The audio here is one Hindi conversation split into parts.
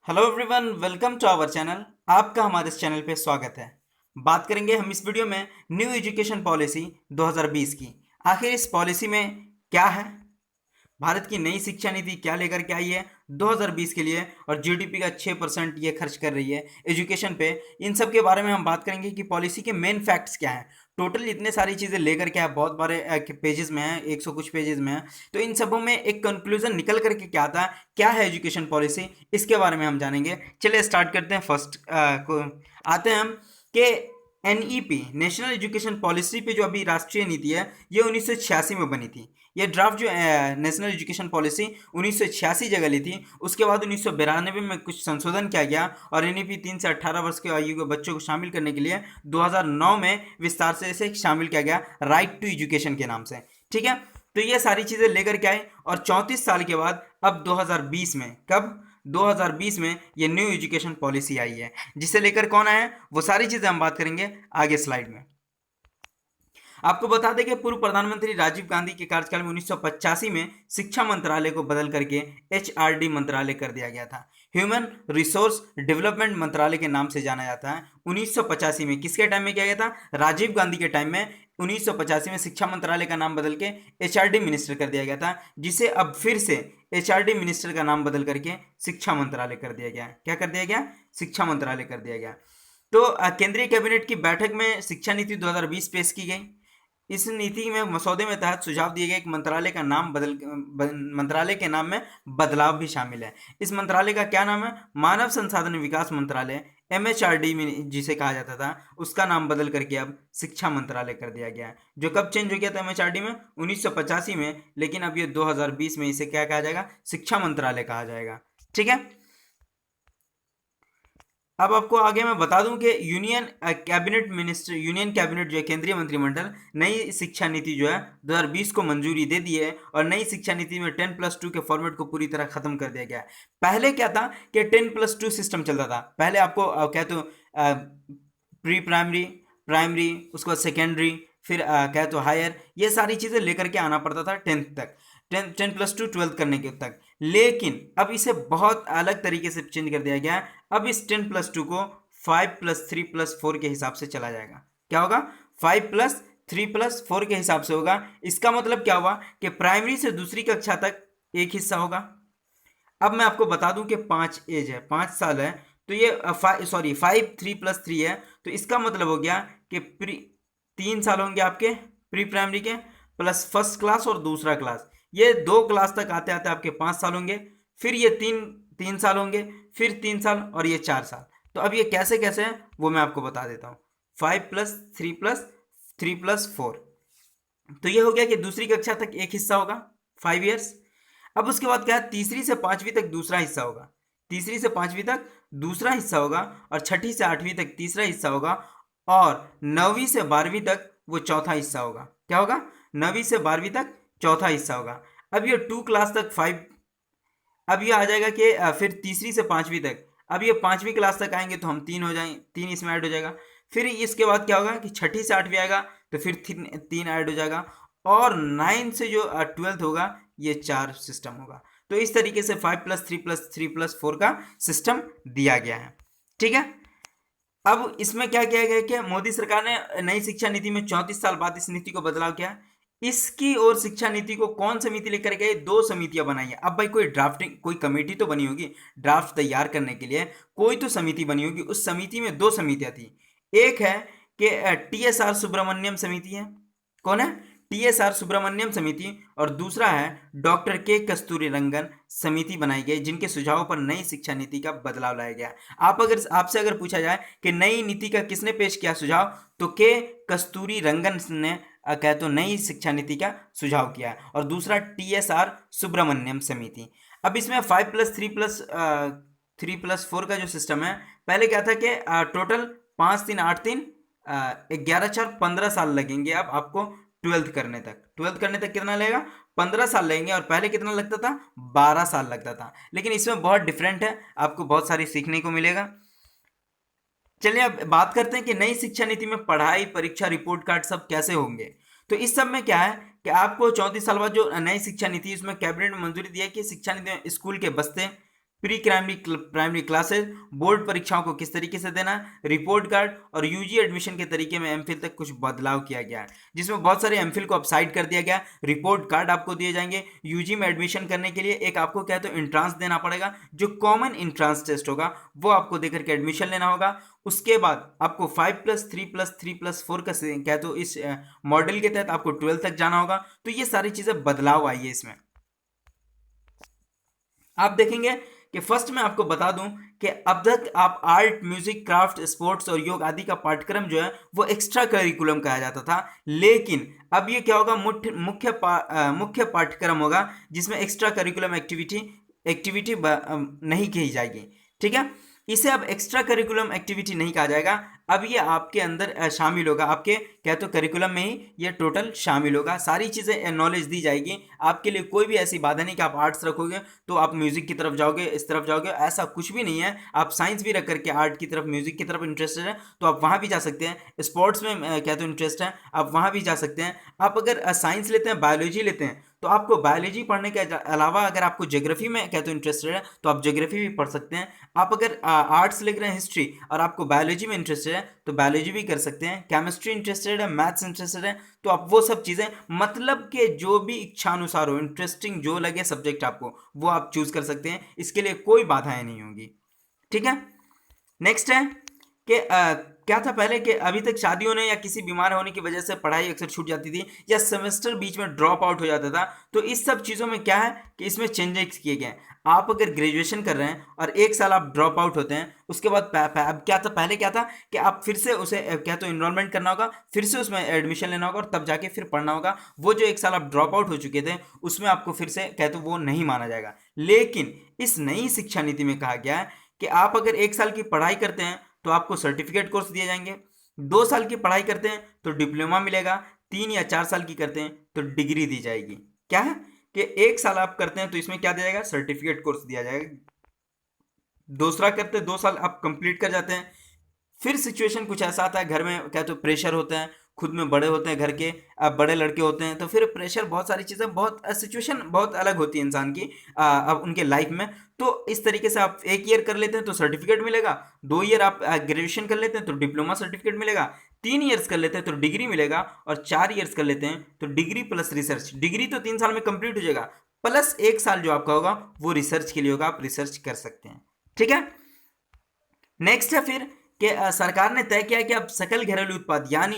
Hello everyone, welcome to our channel. आपका हमारे इस चैनल पे स्वागत है। बात करेंगे हम इस वीडियो में न्यू एजुकेशन पॉलिसी 2020 की। आखिर इस पॉलिसी में क्या है, भारत की नई शिक्षा नीति क्या लेकर के आई है 2020 के लिए, और जीडीपी का 6% ये खर्च कर रही है एजुकेशन पे। इन सब के बारे में हम बात करेंगे कि पॉलिसी के मेन फैक्ट्स क्या हैं। टोटल इतने सारी चीज़ें लेकर के बहुत बड़े पेजेस में है, 100 कुछ पेजेस में है। तो इन सबों में एक कंक्लूजन निकल करके क्या आता है, क्या है एजुकेशन पॉलिसी, इसके बारे में हम जानेंगे। चलिए स्टार्ट करते हैं। फर्स्ट को आते हैं हम कि एनईपी नेशनल एजुकेशन पॉलिसी पे जो अभी राष्ट्रीय नीति है ये 1986 में बनी थी। ये ड्राफ्ट जो नेशनल एजुकेशन पॉलिसी 1986 जगह ली थी। उसके बाद 1992 में कुछ संशोधन किया गया और एनईपी 3 से 18 वर्ष के आयु के बच्चों को शामिल करने के लिए 2009 में विस्तार से इसे शामिल किया गया, राइट टू एजुकेशन के नाम से। ठीक है, तो ये सारी चीज़ें लेकर के आए और 34 साल के बाद अब 2020 में, कब 2020 में ये न्यू एजुकेशन पॉलिसी आई है, जिसे लेकर कौन आया है वो सारी चीज़ें हम बात करेंगे आगे स्लाइड में। आपको बता दें कि पूर्व प्रधानमंत्री राजीव गांधी के कार्यकाल में 1985 में शिक्षा मंत्रालय को बदल करके एचआरडी मंत्रालय कर दिया गया था। ह्यूमन रिसोर्स डेवलपमेंट मंत्रालय के नाम से जाना जाता है। 1985 में किसके टाइम में किया गया था, राजीव गांधी के टाइम में 1985 में शिक्षा मंत्रालय का नाम बदल के एचआरडी मिनिस्टर कर दिया गया था, जिसे अब फिर से एचआरडी मिनिस्टर का नाम बदल करके शिक्षा मंत्रालय कर दिया गया। क्या कर दिया गया, शिक्षा मंत्रालय कर दिया गया। तो केंद्रीय कैबिनेट की बैठक में शिक्षा नीति 2020 पेश की गई। इस नीति में मसौदे में तहत सुझाव दिए गए एक मंत्रालय का नाम मंत्रालय के नाम में बदलाव भी शामिल है। इस मंत्रालय का क्या नाम है, मानव संसाधन विकास मंत्रालय, एमएचआरडी में जिसे कहा जाता था, उसका नाम बदल करके अब शिक्षा मंत्रालय कर दिया गया है। जो कब चेंज हो गया था एमएचआरडी में, 1985 में, लेकिन अब ये 2020 में इसे क्या कहा जाएगा, शिक्षा मंत्रालय कहा जाएगा। ठीक है, अब आपको आगे मैं बता दूं कि यूनियन कैबिनेट जो है, केंद्रीय मंत्रिमंडल, नई शिक्षा नीति जो है 2020 को मंजूरी दे दी है और नई शिक्षा नीति में 10+2 के फॉर्मेट को पूरी तरह खत्म कर दिया गया है। पहले क्या था कि 10+2 सिस्टम चलता था। पहले आपको क्या तो प्री प्राइमरी, प्राइमरी, उसके बाद सेकेंडरी, फिर क्या तो हायर, ये सारी चीज़ें लेकर के आना पड़ता था 10th तक, 10+2 12th करने के तक। लेकिन अब इसे बहुत अलग तरीके से चेंज कर दिया गया है। अब इस 10+2 को 5+3+4 के हिसाब से चला जाएगा। क्या होगा, 5+3+4 के हिसाब से होगा। इसका मतलब क्या हुआ कि प्राइमरी से दूसरी कक्षा तक एक हिस्सा होगा। अब मैं आपको बता दूं कि 5 एज है, 5 साल है, तो ये 5 3+3 है। तो इसका मतलब हो गया कि 3 साल होंगे आपके प्री प्राइमरी के, प्लस फर्स्ट क्लास और दूसरा क्लास, ये 2 क्लास तक आते आते आपके 5 साल होंगे। फिर ये तीन तीन साल होंगे, फिर 3 साल, और ये 4 साल। तो अब ये कैसे कैसे है वो मैं आपको बता देता हूँ। 5+3+3+4, तो ये हो गया कि दूसरी कक्षा तक एक हिस्सा होगा, 5 इयर्स। अब उसके बाद क्या है, तीसरी से पांचवी तक दूसरा हिस्सा होगा, तीसरी से पांचवी तक दूसरा हिस्सा होगा, और छठी से आठवीं तक तीसरा हिस्सा होगा, और 9वीं से 12वीं तक वो चौथा हिस्सा होगा। क्या होगा, 9वीं से 12वीं तक चौथा हिस्सा होगा। अब ये 2 क्लास तक 5, अब ये आ जाएगा कि फिर तीसरी से पांचवी तक, अब ये 5वीं क्लास तक आएंगे तो हम 3 हो जाएंगे, 3 इसमें ऐड हो जाएगा। फिर इसके बाद क्या होगा कि छठी से आठवीं आएगा तो फिर 3 ऐड हो जाएगा, और 9 से जो 12th होगा ये 4 सिस्टम होगा। तो इस तरीके से 5+3+3+4 का सिस्टम दिया गया है। ठीक है, अब इसमें क्या किया गया कि मोदी सरकार ने नई शिक्षा नीति में 34 साल बाद इस नीति को बदलाव किया। इसकी और शिक्षा नीति को कौन समिति लेकर गई, 2 समितियां बनाई है। अब भाई कोई ड्राफ्टिंग, कोई कमेटी तो बनी होगी ड्राफ्ट तैयार करने के लिए, कोई तो समिति बनी होगी। उस समिति में 2 समितियां थी। एक है कि टीएसआर सुब्रमण्यम समिति है। कौन है, टीएसआर सुब्रमण्यम समिति। और दूसरा है डॉक्टर के कस्तूरी रंगन समिति बनाई गई, जिनके सुझावों पर नई शिक्षा नीति का बदलाव लाया गया। आपसे अगर पूछा जाए कि नई नीति का किसने पेश किया सुझाव, तो के कस्तूरी रंगन ने क्या तो नई शिक्षा नीति का सुझाव किया, और दूसरा टीएसआर सुब्रमण्यम समिति। अब इसमें 5+3+4 का जो सिस्टम है, पहले क्या था कि टोटल 5 3 8 3 11 4 15 साल लगेंगे अब आपको 12th करने तक। 12th करने तक कितना लगेगा, 15 साल लगेंगे, और पहले कितना लगता था, 12 साल लगता था। लेकिन इसमें बहुत डिफरेंट है, आपको बहुत सारी सीखने को मिलेगा। चलिए अब बात करते हैं कि नई शिक्षा नीति में पढ़ाई, परीक्षा, रिपोर्ट कार्ड सब कैसे होंगे। तो इस सब में क्या है कि आपको 34 साल बाद जो नई शिक्षा नीति, उसमें कैबिनेट ने मंजूरी दी है कि शिक्षा नीति में स्कूल के बस्ते, प्री प्राइमरी क्लासेस, बोर्ड परीक्षाओं को किस तरीके से देना है, रिपोर्ट कार्ड और यूजी एडमिशन के तरीके में एमफिल तक कुछ बदलाव किया गया है, जिसमें बहुत सारे एमफिल को अब साइड कर दिया गया। रिपोर्ट कार्ड आपको दिए जाएंगे। यूजी में एडमिशन करने के लिए एक आपको क्या तो इंट्रांस देना पड़ेगा, जो कॉमन इंट्रांस टेस्ट होगा वो आपको देकर के एडमिशन लेना होगा। उसके बाद आपको 5+3+3+4 का क्या तो इस मॉडल के तहत आपको 12 तक जाना होगा। तो ये सारी चीजें बदलाव आई है इसमें। आप देखेंगे कि फर्स्ट में आपको बता दूं कि अब तक आप आर्ट, म्यूजिक, क्राफ्ट, स्पोर्ट्स और योग आदि का पाठ्यक्रम जो है वो एक्स्ट्रा करिकुलम कहा जाता था, लेकिन अब ये क्या होगा, मुख्य पाठ्यक्रम होगा जिसमें एक्स्ट्रा करिकुलम एक्टिविटी नहीं की जाएगी। ठीक है, इसे अब एक्स्ट्रा करिकुलम एक्टिविटी नहीं कहा जाएगा, अब ये आपके अंदर शामिल होगा, आपके क्या तो करिकुलम में ही ये टोटल शामिल होगा। सारी चीज़ें नॉलेज दी जाएगी आपके लिए। कोई भी ऐसी बाधा नहीं कि आप आर्ट्स रखोगे तो आप म्यूजिक की तरफ जाओगे, इस तरफ जाओगे, ऐसा कुछ भी नहीं है। आप साइंस भी रख करके आर्ट की तरफ, म्यूजिक की तरफ इंटरेस्टेड है तो आप वहाँ भी जा सकते हैं। स्पोर्ट्स में क्या तो इंटरेस्ट है, आप वहाँ भी जा सकते हैं। आप अगर साइंस लेते हैं, बायोलॉजी लेते हैं, तो आपको बायोलॉजी पढ़ने के अलावा अगर आपको ज्योग्राफी में क्या तो इंटरेस्टेड है तो आप ज्योग्राफी भी पढ़ सकते हैं। आप अगर आर्ट्स लिख रहे हैं, हिस्ट्री, और आपको बायोलॉजी में इंटरेस्टेड है तो बायोलॉजी भी कर सकते हैं। केमिस्ट्री इंटरेस्टेड है, मैथ्स इंटरेस्टेड है, तो आप वो सब चीज़ें, मतलब कि जो भी इच्छानुसार हो, इंटरेस्टिंग जो लगे सब्जेक्ट आपको, वो आप चूज कर सकते हैं। इसके लिए कोई बाधाएं नहीं होंगी। ठीक है, नेक्स्ट है कि क्या था पहले कि अभी तक शादी होने या किसी बीमार होने की वजह से पढ़ाई अक्सर छूट जाती थी या सेमेस्टर बीच में ड्रॉप आउट हो जाता था। तो इस सब चीज़ों में क्या है कि इसमें चेंजेस किए गए। आप अगर ग्रेजुएशन कर रहे हैं और एक साल आप ड्रॉप आउट होते हैं, उसके बाद अब क्या था, पहले क्या था कि आप फिर से उसे क्या तो इनरोलमेंट करना होगा, फिर से उसमें एडमिशन लेना होगा और तब जाके फिर पढ़ना होगा। वो जो एक साल आप ड्रॉप आउट हो चुके थे उसमें आपको फिर से क्या तो वो नहीं माना जाएगा। लेकिन इस नई शिक्षा नीति में कहा गया है कि आप अगर एक साल की पढ़ाई करते हैं तो आपको सर्टिफिकेट कोर्स दिए जाएंगे, 2 साल की पढ़ाई करते हैं तो डिप्लोमा मिलेगा, 3 या 4 साल की करते हैं तो डिग्री दी जाएगी। क्या है कि एक साल आप करते हैं तो इसमें क्या दिया जाएगा, सर्टिफिकेट कोर्स दिया जाएगा। दूसरा करते 2 साल आप कंप्लीट कर जाते हैं, फिर सिचुएशन कुछ ऐसा आता है, घर में क्या तो प्रेशर होता है, खुद में बड़े होते हैं घर के, अब बड़े लड़के होते हैं तो फिर प्रेशर, बहुत सारी चीज़ें, बहुत सिचुएशन बहुत अलग होती है इंसान की अब उनके लाइफ में। तो इस तरीके से आप 1 ईयर कर लेते हैं तो सर्टिफिकेट मिलेगा, 2 ईयर आप ग्रेजुएशन कर लेते हैं तो डिप्लोमा सर्टिफिकेट मिलेगा, 3 ईयर्स कर लेते हैं तो डिग्री मिलेगा, और 4 ईयर्स कर लेते हैं तो डिग्री प्लस रिसर्च। डिग्री तो 3 साल में कंप्लीट हो जाएगा, प्लस एक साल जो आपका होगा वो रिसर्च के लिए होगा, आप रिसर्च कर सकते हैं। ठीक है, नेक्स्ट है फिर कि सरकार ने तय किया कि अब सकल घरेलू उत्पाद यानी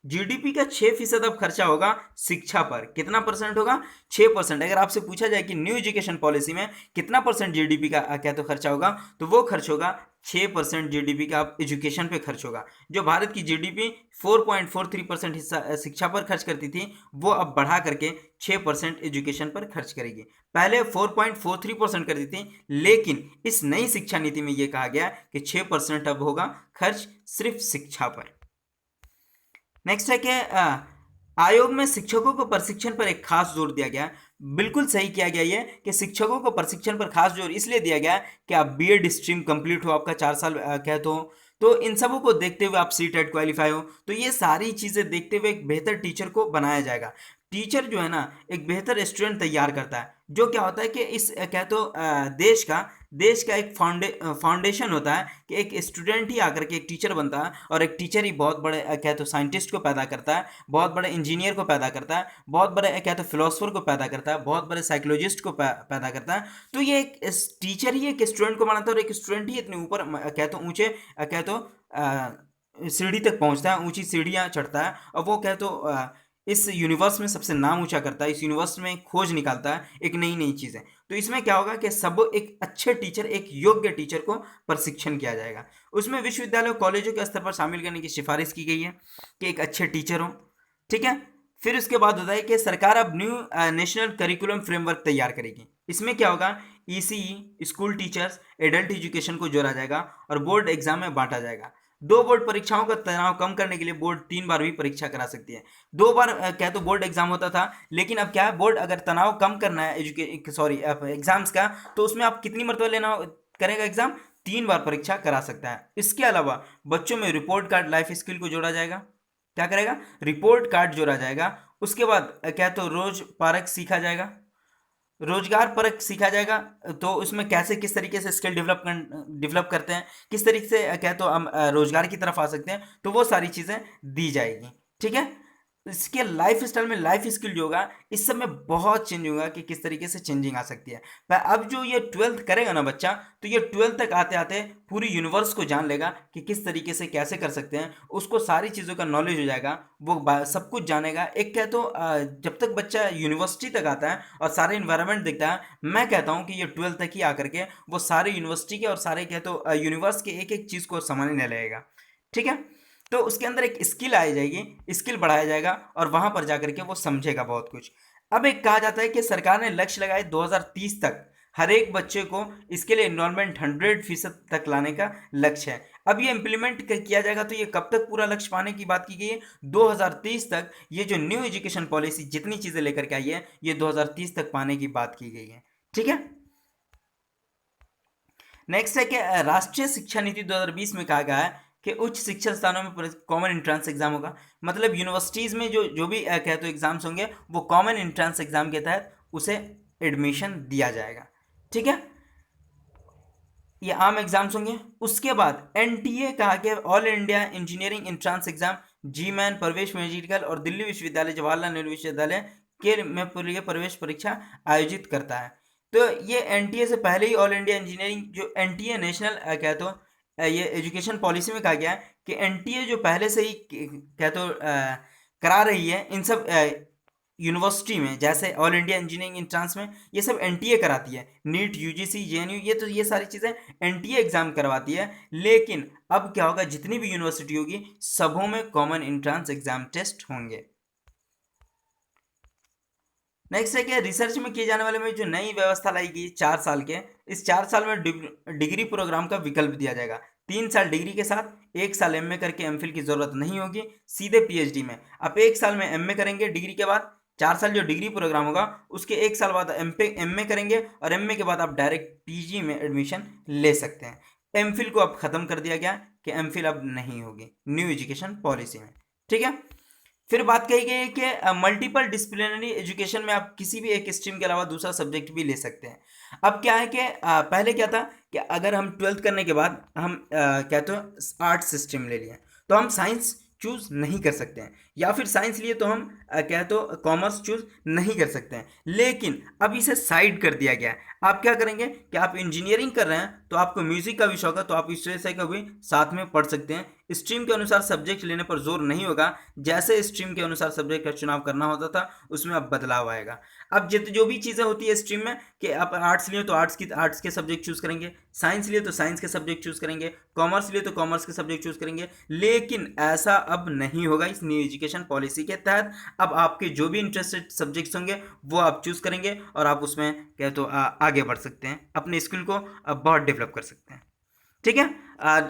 जीडीपी का 6% अब खर्चा होगा शिक्षा पर। कितना परसेंट होगा, 6%। अगर आपसे पूछा जाए कि न्यू एजुकेशन पॉलिसी में कितना परसेंट जीडीपी का क्या तो खर्चा होगा, तो वो खर्च होगा 6% जीडीपी का अब एजुकेशन पे खर्च होगा। जो भारत की जीडीपी 4.43% हिस्सा शिक्षा पर खर्च करती थी, वो अब बढ़ा करके 6% एजुकेशन पर खर्च करेगी। पहले 4.43% करती थी, लेकिन इस नई शिक्षा नीति में यह कहा गया कि 6% अब होगा खर्च सिर्फ शिक्षा पर। नेक्स्ट है कि आयोग में शिक्षकों को प्रशिक्षण पर एक खास जोर दिया गया। बिल्कुल सही किया गया ये कि शिक्षकों को प्रशिक्षण पर खास जोर इसलिए दिया गया कि आप बीएड स्ट्रीम कंप्लीट हो, आपका 4 साल क्या तो इन सबों को देखते हुए आप सीटेट क्वालिफाई हो, तो ये सारी चीज़ें देखते हुए एक बेहतर टीचर को बनाया जाएगा। टीचर जो है ना एक बेहतर स्टूडेंट तैयार करता है। जो क्या होता है कि इस क्या तो देश का एक फाउंडेशन होता है कि एक स्टूडेंट ही आकर के एक टीचर बनता है, और एक टीचर ही बहुत बड़े क्या तो साइंटिस्ट को पैदा करता है, बहुत बड़े इंजीनियर को पैदा करता है, बहुत बड़े क्या तो फिलोसफर को पैदा करता है, बहुत बड़े साइकोलॉजिस्ट को पैदा करता है। तो ये एक टीचर ही एक स्टूडेंट को बनाता है, और एक स्टूडेंट ही इतने ऊपर क्या तो ऊंचे क्या तो सीढ़ी तक पहुंचता है, ऊंची सीढ़ियां चढ़ता है, और वो क्या तो इस यूनिवर्स में सबसे नाम ऊंचा करता है, इस यूनिवर्स में खोज निकालता है एक नई नई चीज़ें। तो इसमें क्या होगा कि सब एक अच्छे टीचर, एक योग्य टीचर को प्रशिक्षण किया जाएगा। उसमें विश्वविद्यालय कॉलेजों के स्तर पर शामिल करने की सिफारिश की गई है कि एक अच्छे टीचर हो। ठीक है, फिर उसके बाद होता है कि सरकार अब न्यू नेशनल करिकुलम फ्रेमवर्क तैयार करेगी। इसमें क्या होगा, ECE, school teachers, adult education को जोड़ा जाएगा और बोर्ड एग्जाम में बांटा जाएगा। 2 बोर्ड परीक्षाओं का तनाव कम करने के लिए बोर्ड 3 बार भी परीक्षा करा सकती है। 2 बार क्या तो बोर्ड एग्जाम होता था, लेकिन अब क्या है, बोर्ड अगर तनाव कम करना है एग्जाम्स का, तो उसमें आप कितनी मरतबा लेना करेगा एग्जाम, 3 बार परीक्षा करा सकता है। इसके अलावा बच्चों में रिपोर्ट कार्ड, लाइफ स्किल को जोड़ा जाएगा। क्या करेगा, रिपोर्ट कार्ड जोड़ा जाएगा। उसके बाद क्या तो रोज पारक सीखा जाएगा। रोजगार परक सीखा जाएगा, तो उसमें कैसे किस तरीके से स्किल डेवलप करते हैं, किस तरीके से क्या तो हम रोजगार की तरफ आ सकते हैं, तो वो सारी चीज़ें दी जाएगी। ठीक है, इसके लाइफ स्टाइल में लाइफ स्किल जो होगा इस सब में बहुत चेंज होगा कि किस तरीके से चेंजिंग आ सकती है। पर अब जो ये 12th करेगा ना बच्चा, तो ये 12th तक आते आते पूरी यूनिवर्स को जान लेगा कि किस तरीके से कैसे कर सकते हैं, उसको सारी चीज़ों का नॉलेज हो जाएगा, वो सब कुछ जानेगा। एक कह तो जब तक बच्चा यूनिवर्सिटी तक आता है और सारे इन्वायरमेंट दिखता है, मैं कहता हूँ कि ये 12th तक ही आकर के वो सारे यूनिवर्सिटी के और सारे कह तो यूनिवर्स के एक एक चीज़ को समझने लगेगा। ठीक है, तो उसके अंदर एक स्किल आ जाएगी, स्किल बढ़ाया जाएगा और वहां पर जाकर के वो समझेगा बहुत कुछ। अब एक कहा जाता है कि सरकार ने लक्ष्य लगाए 2030 तक हर एक बच्चे को इसके लिए इन्वॉल्वमेंट 100% तक लाने का लक्ष्य है। अब ये इम्प्लीमेंट किया जाएगा, तो ये कब तक पूरा लक्ष्य पाने की बात की गई है? 2030 तक। ये जो न्यू एजुकेशन पॉलिसी जितनी चीजें लेकर के आई है, ये 2030 तक पाने की बात की गई है। ठीक है, नेक्स्ट है कि राष्ट्रीय शिक्षा नीति 2020 में कहा गया है कि उच्च शिक्षा संस्थानों में कॉमन एंट्रेंस एग्जाम होगा। मतलब यूनिवर्सिटीज में जो भी कहते हो एग्जाम्स होंगे, वो कॉमन एंट्रेंस एग्जाम के तहत उसे एडमिशन दिया जाएगा। ठीक है, ये आम एग्जाम्स होंगे। उसके बाद एनटीए कहा कि all India engineering entrance exam, JEE Main, प्रवेश मेडिकल और दिल्ली विश्वविद्यालय, जवाहरलाल नेहरू विश्वविद्यालय के में प्रवेश परीक्षा आयोजित करता है। तो ये एनटीए से पहले ही ऑल इंडिया इंजीनियरिंग जो एनटीए नेशनल क्या तो ये एजुकेशन पॉलिसी में कहा गया है कि एनटीए जो पहले से ही क्या तो करा रही है इन सब यूनिवर्सिटी में, जैसे ऑल इंडिया इंजीनियरिंग एंट्रेंस में ये सब एनटीए कराती है, नीट, यूजीसी, जेएनयू, ये सारी चीज़ें एनटीए एग्जाम करवाती है। लेकिन अब क्या होगा, जितनी भी यूनिवर्सिटी होगी सबों में कॉमन एंट्रेंस एग्जाम टेस्ट होंगे। नेक्स्ट है कि रिसर्च में किए जाने वाले में जो नई व्यवस्था लाई गई 4 साल के, इस 4 साल में डिग्री प्रोग्राम का विकल्प दिया जाएगा। 3 साल डिग्री के साथ 1 साल एमए करके एमफिल की जरूरत नहीं होगी, सीधे पीएचडी में। आप 1 साल में एमए करेंगे डिग्री के बाद, 4 साल जो डिग्री प्रोग्राम होगा उसके 1 साल बाद एमए करेंगे और एमए के बाद आप डायरेक्ट पीजी में एडमिशन ले सकते हैं। एमफिल को अब खत्म कर दिया गया कि एमफिल अब नहीं होगी न्यू एजुकेशन पॉलिसी में। ठीक है, फिर बात कही गई है कि मल्टीपल डिसिप्लिनरी एजुकेशन में आप किसी भी एक स्ट्रीम के अलावा दूसरा सब्जेक्ट भी ले सकते हैं। अब क्या है कि पहले क्या था कि अगर हम 12th करने के बाद हम क्या तो आर्ट्स स्ट्रीम ले लिए, तो हम साइंस चूज नहीं कर सकते हैं, या फिर साइंस लिए तो हम क्या तो कॉमर्स चूज नहीं कर सकते हैं। लेकिन अब इसे साइड कर दिया गया है। आप क्या करेंगे कि आप इंजीनियरिंग कर रहे हैं तो आपको म्यूजिक का भी शौक है, तो आप इस विषय का भी साथ में पढ़ सकते हैं। स्ट्रीम के अनुसार सब्जेक्ट लेने पर जोर नहीं होगा, जैसे स्ट्रीम के अनुसार सब्जेक्ट का चुनाव करना होता था उसमें अब बदलाव आएगा। अब जो भी चीज़ें होती है स्ट्रीम में कि आप आर्ट्स लिए तो आर्ट्स के सब्जेक्ट चूज करेंगे, साइंस लिए तो साइंस के सब्जेक्ट चूज करेंगे, कॉमर्स लिए तो कॉमर्स के सब्जेक्ट चूज करेंगे। लेकिन ऐसा अब नहीं होगा इस न्यू एजुकेशन पॉलिसी के तहत। अब आपके जो भी इंटरेस्टेड सब्जेक्ट्स होंगे वो आप चूज करेंगे और आप उसमें क्या तो आगे बढ़ सकते हैं, अपने स्किल को बहुत डेवलप कर सकते हैं। ठीक है,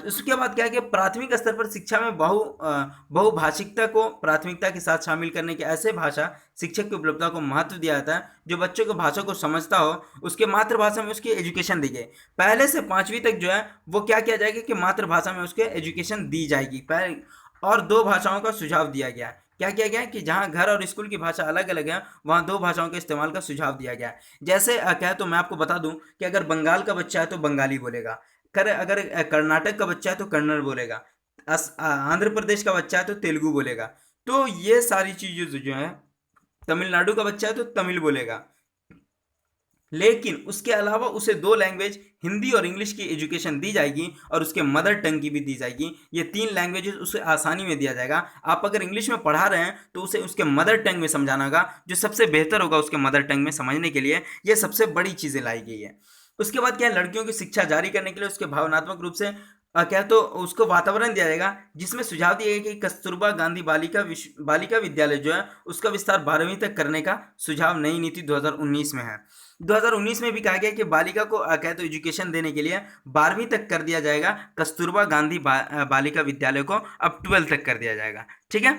उसके बाद क्या है कि प्राथमिक स्तर पर शिक्षा में बहुभाषिकता को प्राथमिकता के साथ शामिल करने के ऐसे भाषा शिक्षक की उपलब्धता को महत्व दिया जाता है। जो बच्चों को भाषा को समझता हो उसके मातृभाषा में उसकी एजुकेशन दी गई। पहले से 5वीं तक जो है वो क्या किया जाएगा कि मातृभाषा में उसके एजुकेशन दी जाएगी। पहले और 2 भाषाओं का सुझाव दिया गया है। क्या किया गया है कि जहाँ घर और स्कूल की भाषा अलग अलग है वहाँ 2 भाषाओं के इस्तेमाल का सुझाव दिया गया है। जैसे क्या है तो मैं आपको बता दूं कि अगर बंगाल का बच्चा है तो बंगाली बोलेगा, अगर कर्नाटक का बच्चा है तो कन्नड़ बोलेगा, आंध्र प्रदेश का बच्चा है तो तेलुगु बोलेगा। तो ये सारी चीज़ें जो है, तमिलनाडु का बच्चा है तो तमिल बोलेगा। लेकिन उसके अलावा उसे 2 लैंग्वेज हिंदी और इंग्लिश की एजुकेशन दी जाएगी और उसके मदर टंग की भी दी जाएगी। ये 3 लैंग्वेजेस उसे आसानी में दिया जाएगा। आप अगर इंग्लिश में पढ़ा रहे हैं तो उसे उसके मदर टंग में समझाना होगा, जो सबसे बेहतर होगा उसके मदर टंग में समझने के लिए। ये सबसे बड़ी चीज़ें लाई गई है। उसके बाद क्या है, लड़कियों की शिक्षा जारी करने के लिए उसके भावनात्मक रूप से क्या तो उसको वातावरण दिया जाएगा, जिसमें सुझाव दिया गया कि कस्तूरबा गांधी बालिका विद्यालय जो है उसका विस्तार 12वीं तक करने का सुझाव नई नीति 2019 में है। 2019 में भी कहा गया कि बालिका को क्या तो एजुकेशन देने के लिए 12वीं तक कर दिया जाएगा, कस्तूरबा गांधी बालिका विद्यालय को अब 12 तक कर दिया जाएगा। ठीक है,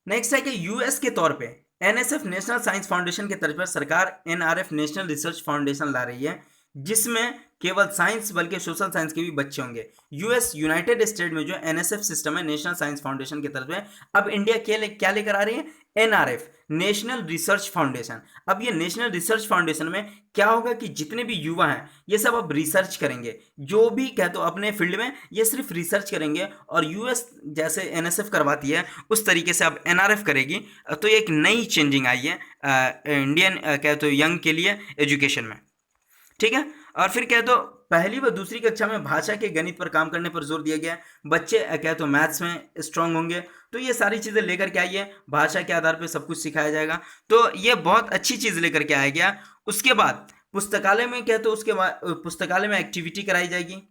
नेक्स्ट है कि यूएस के तौर पे एनएसएफ नेशनल साइंस फाउंडेशन के तर्ज पर सरकार एनआरएफ नेशनल रिसर्च फाउंडेशन ला रही है। जिसमें केवल साइंस बल्कि सोशल साइंस के भी बच्चे होंगे। यूएस यूनाइटेड स्टेट में जो एनएसएफ सिस्टम है, नेशनल साइंस फाउंडेशन की तरफ से, अब इंडिया क्या लेकर आ रही है, एनआरएफ, नेशनल रिसर्च फाउंडेशन। अब ये नेशनल रिसर्च फाउंडेशन में क्या होगा कि जितने भी युवा हैं ये सब अब रिसर्च करेंगे, जो भी कह तो अपने फील्ड में ये सिर्फ रिसर्च करेंगे, और यूएस जैसे एनएसएफ करवाती है उस तरीके से अब एनआरएफ करेगी। तो ये एक नई चेंजिंग आई है इंडियन कह तो यंग के लिए एजुकेशन में, ठीक है। और फिर कह तो पहली व दूसरी कक्षा में भाषा के गणित पर काम करने पर जोर दिया गया है। बच्चे कह तो मैथ्स में स्ट्रांग होंगे, तो ये सारी चीज़ें लेकर के आई है, भाषा के आधार पर सब कुछ सिखाया जाएगा, तो ये बहुत अच्छी चीज़ लेकर के आया गया। उसके बाद पुस्तकालय में क्या तो उसके बाद पुस्तकालय में एक्टिविटी कराई जाएगी,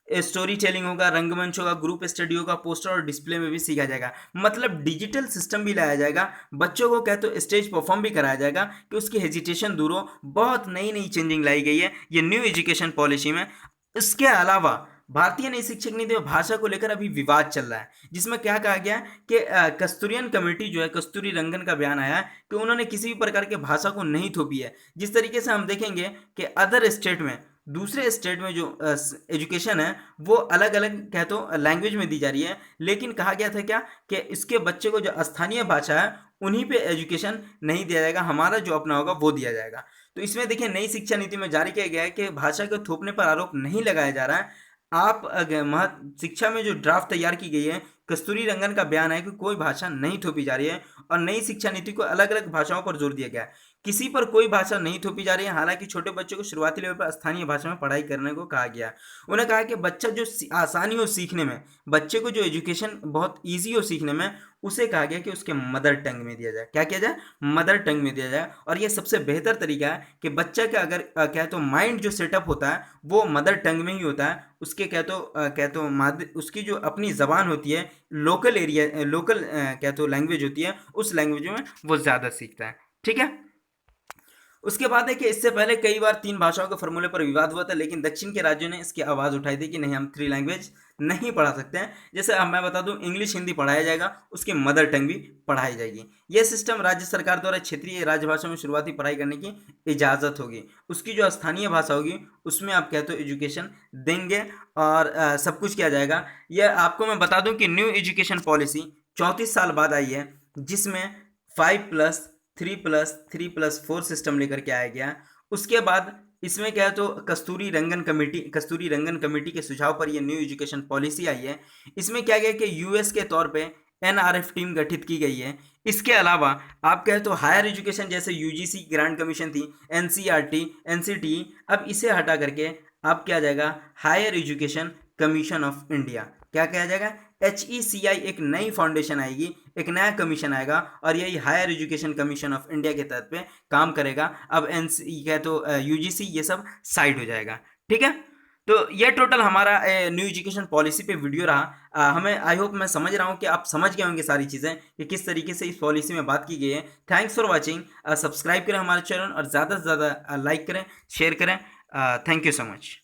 स्टोरी टेलिंग होगा, रंगमंच होगा, ग्रुप स्टडी होगा, पोस्टर और डिस्प्ले में भी सीखा जाएगा। मतलब डिजिटल सिस्टम भी लाया जाएगा, बच्चों को क्या तो स्टेज परफॉर्म भी कराया जाएगा कि उसकी हेजिटेशन दूर हो। बहुत नई नई चेंजिंग लाई गई है ये न्यू एजुकेशन पॉलिसी में। इसके अलावा भारतीय नई शिक्षक नीति में भाषा को लेकर अभी विवाद चल रहा है, जिसमें क्या कहा गया कि कस्तूरियन कमेटी जो है, कस्तूरी रंगन का बयान आया है कि उन्होंने किसी भी प्रकार के भाषा को नहीं थोपी है। जिस तरीके से हम देखेंगे कि अदर स्टेट में, दूसरे स्टेट में जो एजुकेशन है वो अलग अलग कह तो लैंग्वेज में दी जा रही है, लेकिन कहा गया था क्या कि इसके बच्चे को जो स्थानीय भाषा है उन्हीं पे एजुकेशन नहीं दिया जाएगा, हमारा जो अपना होगा वो दिया जाएगा। तो इसमें देखिए नई शिक्षा नीति में जारी किया गया है कि भाषा को थोपने पर आरोप नहीं लगाया जा रहा है। आप शिक्षा में जो ड्राफ्ट तैयार की गई है, कस्तूरी रंगन का बयान है कि कोई भाषा नहीं थोपी जा रही है, और नई शिक्षा नीति को अलग अलग भाषाओं पर जोर दिया गया है, किसी पर कोई भाषा नहीं थोपी जा रही है। हालांकि छोटे बच्चों को शुरुआती लेवल पर स्थानीय भाषा में पढ़ाई करने को कहा गया है। उन्होंने कहा कि बच्चा जो आसानी हो सीखने में, बच्चे को जो एजुकेशन बहुत ईजी हो सीखने में, उसे कहा गया कि उसके मदर टंग में दिया जाए। क्या किया जाए, मदर टंग में दिया जाए। और ये सबसे बेहतर तरीका है कि बच्चा का अगर क्या तो माइंड जो सेटअप होता है वो मदर टंग में ही होता है। उसके क्या तो उसकी जो अपनी ज़बान होती है, लोकल एरिया, लोकल क्या तो लैंग्वेज होती है, उस लैंग्वेज में वो ज़्यादा सीखता है, ठीक है। उसके बाद है कि इससे पहले कई बार 3 भाषाओं के फॉर्मूले पर विवाद हुआ था, लेकिन दक्षिण के राज्यों ने इसकी आवाज़ उठाई थी कि नहीं, हम 3 लैंग्वेज नहीं पढ़ा सकते हैं। जैसे अब मैं बता दूं, इंग्लिश हिंदी पढ़ाया जाएगा, उसकी मदर टंग भी पढ़ाई जाएगी। यह सिस्टम राज्य सरकार द्वारा क्षेत्रीय राजभाषा में शुरुआती पढ़ाई करने की इजाज़त होगी। उसकी जो स्थानीय भाषा होगी उसमें आप कहते हो एजुकेशन देंगे, और सब कुछ किया जाएगा। यह आपको मैं बता दूँ कि न्यू एजुकेशन पॉलिसी 34 साल बाद आई है, जिसमें 5+3+3+4 सिस्टम लेकर के आया गया। उसके बाद इसमें क्या है तो कस्तूरी रंगन कमेटी के सुझाव पर यह न्यू एजुकेशन पॉलिसी आई है। इसमें क्या गया कि यूएस के तौर पे एनआरएफ टीम गठित की गई है। इसके अलावा आप कहें तो हायर एजुकेशन जैसे यूजीसी ग्रांट कमीशन थी, एनसीईआरटी, एनसीटीई, अब इसे हटा करके अब क्या जाएगा, higher education commission of India. क्या कहा जाएगा, HECI, एक नई फाउंडेशन आएगी, एक नया कमीशन आएगा, और यही higher education commission of India के तहत पे काम करेगा। अब एनसी क्या तो यूजीसी ये सब साइड हो जाएगा, ठीक है। तो ये टोटल हमारा न्यू एजुकेशन पॉलिसी पे वीडियो रहा। हमें आई होप, मैं समझ रहा हूँ कि आप समझ गए होंगे सारी चीज़ें कि किस तरीके से इस पॉलिसी में बात की गई है। Thanks for watching. सब्सक्राइब करें हमारे चैनल, और ज़्यादा से ज़्यादा लाइक करें, शेयर करें। Thank you so much.